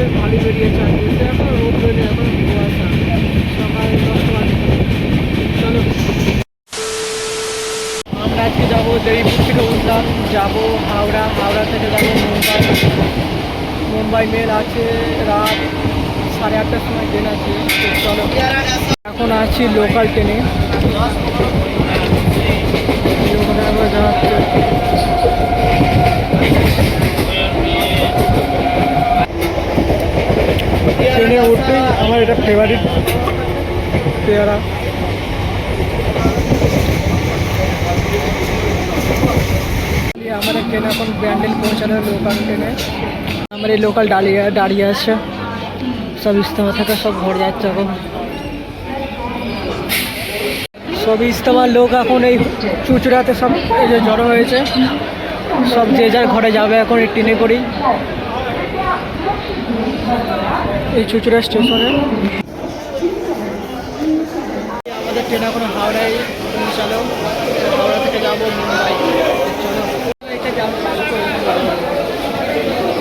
বেশ ভালোই বেরিয়েছে। আর বুঝতে এখন রোদ বেরিয়ে এখন কুয়াশা সকাল 10টা বাজে। চলো আমরা আজকে যাবো দেরিপুর থেকে উঠলাম, যাবো হাওড়া, হাওড়া থেকে যাবো মুম্বাই। মুম্বাই মেল আছে রাত 8:30টার সময় ট্রেন আছে। তো চলো এখন আছি লোকাল ট্রেনে, ওখানে আবার যাচ্ছে। ট্রেনে উঠতেই আমার এটা ফেভারিট পেয়ারা। আমাদের ট্রেন এখন ব্যান্ডেল পৌঁছানো লোকাল ট্রেনে। আমার এই লোকাল দাঁড়িয়ে আছে, সব ইস্তেমা থেকে সব ঘরে যাচ্ছে এখন। সব ইস্তেমার লোক এখন এই চুচড়াতে সব এই যে জড়ো হয়েছে, সব যে যার ঘরে যাবে এখন এই ট্রেনে করেই এই চুচড়া স্টেশনে। আমাদের ট্রেন এখন হাওড়ায় পৌঁছালো, হাওড়া থেকে যাবো মুম্বাই। চলো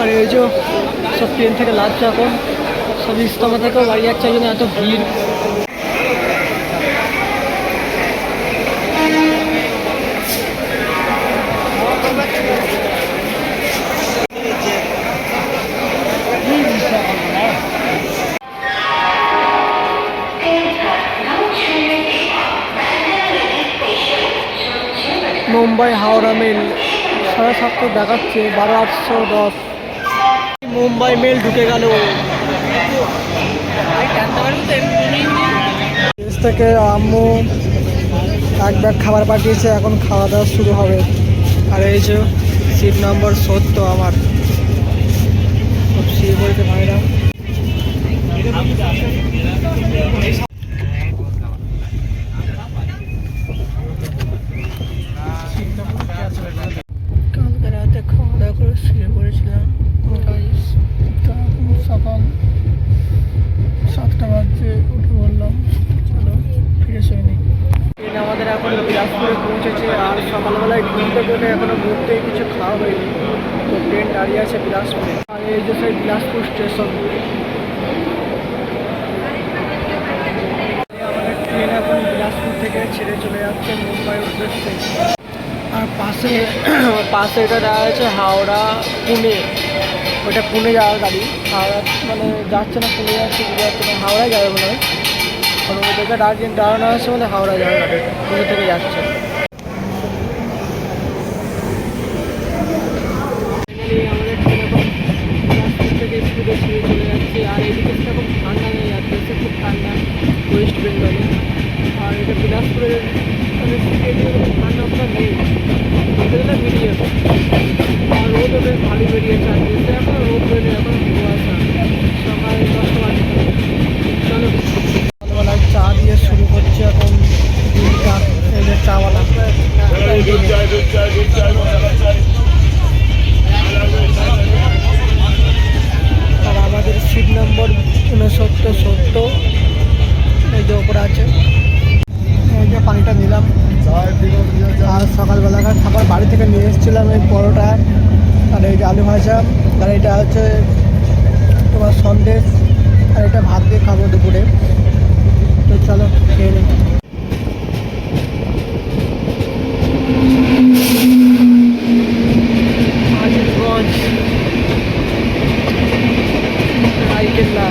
আর এই যে সব ট্রেন থেকে লাভছে এখন, সব ইস্তমা থেকেও বাড়ি যাচ্ছে, জন্য এত ভিড়। মুম্বাই হাওড়া মেল 7:30 দেখাচ্ছে, 12:810। মুম্বাই মেল ঢুকে গেল। থেকে আম্মু এক ব্যাগ খাবার পাঠিয়েছে, এখন খাওয়া দাওয়া শুরু হবে। আর এই যে সিট নম্বর 70 আমার, সব শুয়ে বলতে ভাইরা। কালকে রাতে খাওয়া দাওয়া করে শুয়ে পড়েছিলাম, সকাল 7টা বাজে উঠে বললাম চলো ফ্রেশ হয়ে নিই। ট্রেন আমাদের এখন বিলাসপুরে পৌঁছেছে, আর সকালবেলায় ঘুরতে গেলে এখনো ঘুরতেই কিছু খাওয়া হয়নি। তো ট্রেন দাঁড়িয়ে আছে বিলাসপুরে, আর এই যে সেই বিলাসপুর স্টেশন। আমাদের ট্রেন এখন বিলাসপুর থেকে ছেড়ে চলে যাচ্ছে মুম্বাই উদ্দেশ্যে। আর পাশে এটা দেওয়া আছে হাওড়া পুনে, ওটা পুনে যাওয়ার গাড়ি। হাওড়া মানে যাচ্ছে না, পুনে যাচ্ছে, বুঝে যাচ্ছে না, হাওড়ায় যাবে মনে হয়। কারণ ওদেরকে দাঁড়ানো আছে বলে হাওড়া যাওয়ার গাড়ি পুনে থেকে যাচ্ছে। আমাদের ট্রেন এখন বিলাসপুর থেকে স্পিডে ছিঁড়ে চলে যাচ্ছে। আর এইদিকে খুব ঠান্ডা হয়ে যাচ্ছে, খুব ঠান্ডা ওয়েস্ট বেঙ্গলে। আর এটা বিলাসপুরের মানে ঠান্ডা আপনার নেই, ভিডিও। আর রোদও বেশ ভালোই বেরিয়েছে। আর বুঝতে এখন রোদ বেরিয়ে এখন কুয়াশা সকাল 10টা বাজে। চলো সকালবেলায় চা দিয়ে শুরু করছে এখন দিনটা। এই যে চাওয়ালা, আর আমাদের সিট নম্বর 6970 এই যে ওপরে আছে। এই যে পানিটা নিলাম। আর সকালবেলাকার খাবার বাড়ি থেকে নিয়ে এসেছিলাম, এই পরোটা আর এই যে আলু ভাজা, আর এটা হচ্ছে তোমার সন্দেশ, আর এটা ভাত দিয়ে খাবো দুপুরে। তো চলো খেয়ে নিই। আজিমগঞ্জ রাইকেল্লা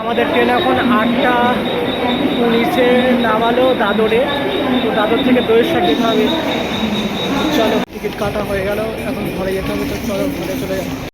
আমাদের ট্রেন এখন 8:19 নামালো দাদরে। তো দাদর থেকে দইয়ের যেতে হবে। চলো টিকিট কাটা হয়ে গেল, এখন ঘরে যেতে হবে। তো চলো ঘরে চলে যাই।